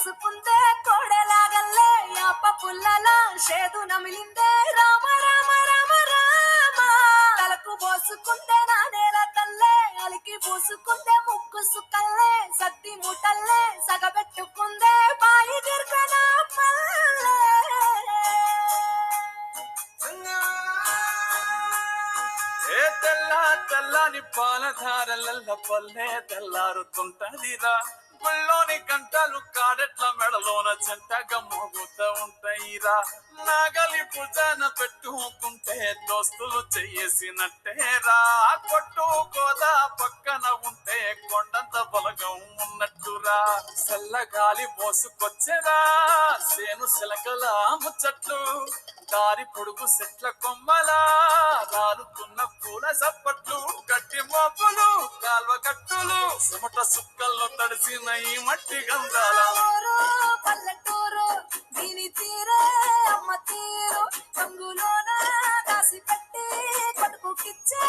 పోసుకుందే కోడెలాగల్లే యాప పుల్లల షేదు నమిలిందే రామ రామ రామ రామ తలకు పోసుకుందే నా నేల తల్లే అలికి పూసుకుందే ముక్కు సుక్కల్లే సత్తి మూటల్లే సగబెట్టుకుందే బాయి గిర్కనా పల్లె ఏ తెల్లని పాలధారలల్ల పల్లె తెల్లారుతుంటదిరా గుళ్ళోని గంటలు కాడెట్ల మెడలోన చెంతగా మోగుతూ ఉంటాయిరా నాగలి భుజాన పెట్టుకుంటే దోస్తులు చెయ్యేసినట్టేరా కొట్టు గోదా పక్కన ఉంటే కొండంత బలగం ఉన్నట్టురా చల్లగాలి మోసుకొచ్చెరా సేను శిలకల ముచ్చట్లు దారి పొడుగు చెట్ల కొమ్మలా రాలుతున్న పూల సప్పట్లు గట్టి మోపులు కాల్వ కట్టులు చెమట సుక్కల్లో తడిసిన ఈ మట్టి గంధాల పల్లెటూరు దీని తీరే అమ్మ తీరు రంగులోన దాసి పెట్టి కొడుకుకిచ్చే